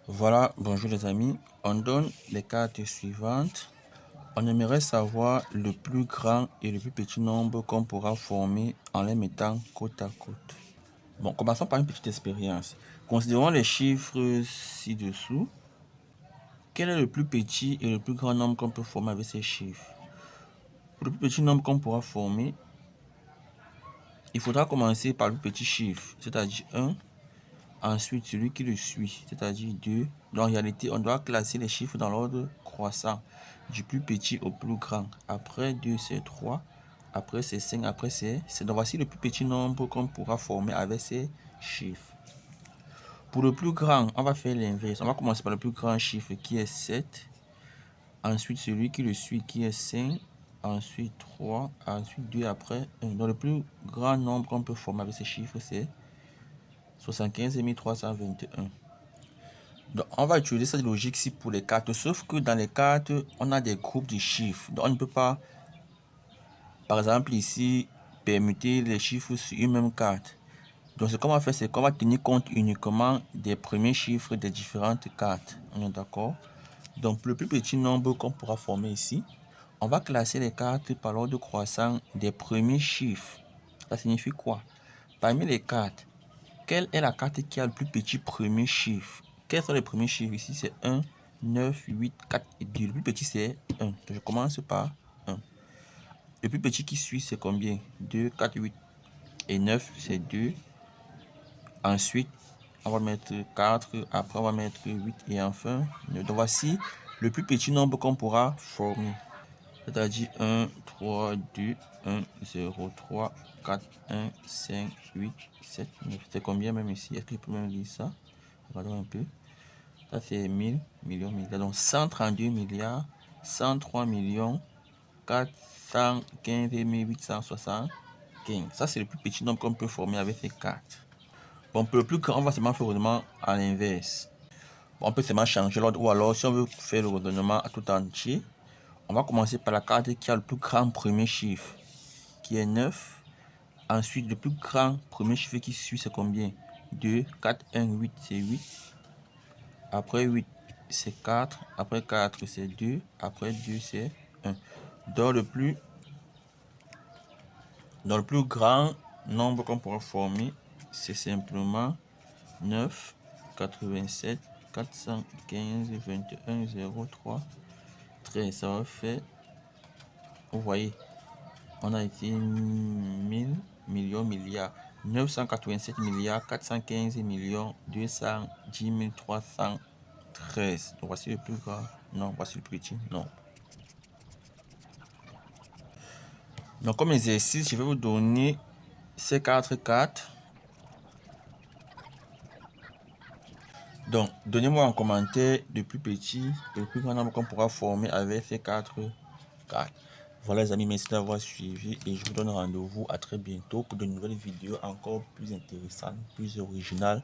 Voilà, bonjour les amis. On donne les cartes suivantes. On aimerait savoir le plus grand et le plus petit nombre qu'on pourra former en les mettant côte à côte. Bon, commençons par une petite expérience. Considérons les chiffres ci-dessous. Quel est le plus petit et le plus grand nombre qu'on peut former avec ces chiffres? Pour le plus petit nombre qu'on pourra former, il faudra commencer par le petit chiffre, c'est-à-dire 1. Ensuite, celui qui le suit, c'est-à-dire 2. Donc, en réalité, on doit classer les chiffres dans l'ordre croissant, du plus petit au plus grand. Après 2, c'est 3. Après, c'est 5. Après, c'est... Donc, voici le plus petit nombre qu'on pourra former avec ces chiffres. Pour le plus grand, on va faire l'inverse. On va commencer par le plus grand chiffre qui est 7. Ensuite, celui qui le suit qui est 5. Ensuite, 3. Ensuite, 2. Après, 1. Donc, le plus grand nombre qu'on peut former avec ces chiffres, c'est 75 321. Donc, on va utiliser cette logique-ci pour les cartes, sauf que dans les cartes, on a des groupes de chiffres. Donc, on ne peut pas, par exemple, ici, permuter les chiffres sur une même carte. Donc, ce qu'on va faire, c'est qu'on va tenir compte uniquement des premiers chiffres des différentes cartes. On est d'accord? Donc, pour le plus petit nombre qu'on pourra former ici, on va classer les cartes par l'ordre croissant des premiers chiffres. Ça signifie quoi? Parmi les cartes, quelle est la carte qui a le plus petit premier chiffre? Quels sont les premiers chiffres? Ici, c'est 1, 9, 8, 4 et 2. Le plus petit, c'est 1. Donc, je commence par 1. Le plus petit qui suit, c'est combien? 2, 4, 8 et 9, c'est 2. Ensuite, on va mettre 4. Après, on va mettre 8 et enfin 9. Donc, voici le plus petit nombre qu'on pourra former. C'est-à-dire 1, 3, 2, 1, 0, 3, 4, 1, 5, 8, 7, 9. C'est combien même ici? Est-ce que je peux même lire ça? Regardons un peu. Ça fait 1000, millions, milliards. Donc 132 milliards, 103 millions, 415 875. Ça, c'est le plus petit nombre qu'on peut former avec ces cartes. Bon, pour le plus grand, on va seulement faire le raisonnement à l'inverse. Bon, on peut seulement changer l'ordre. Ou alors, si on veut faire le raisonnement à tout entier, on va commencer par la carte qui a le plus grand premier chiffre, qui est 9. Ensuite, le plus grand premier chiffre qui suit, c'est combien? 2, 4, 1, 8, c'est 8. Après 8, c'est 4. Après 4, c'est 2. Après 2, c'est 1. Dans le plus grand nombre qu'on pourra former, c'est simplement 9, 87, 415, 21, 03, 13. Ça va faire, vous voyez, on a été 1000, millions, milliards. 987 milliards, 415 millions, 210 313. Donc voici le plus grand. Non, voici le plus petit. Non. Donc comme exercice, je vais vous donner ces 4 cartes. Donc, donnez-moi en commentaire le plus petit et le plus grand nombre qu'on pourra former avec ces 4 cartes. Voilà les amis, merci d'avoir suivi et je vous donne rendez-vous à très bientôt pour de nouvelles vidéos encore plus intéressantes, plus originales.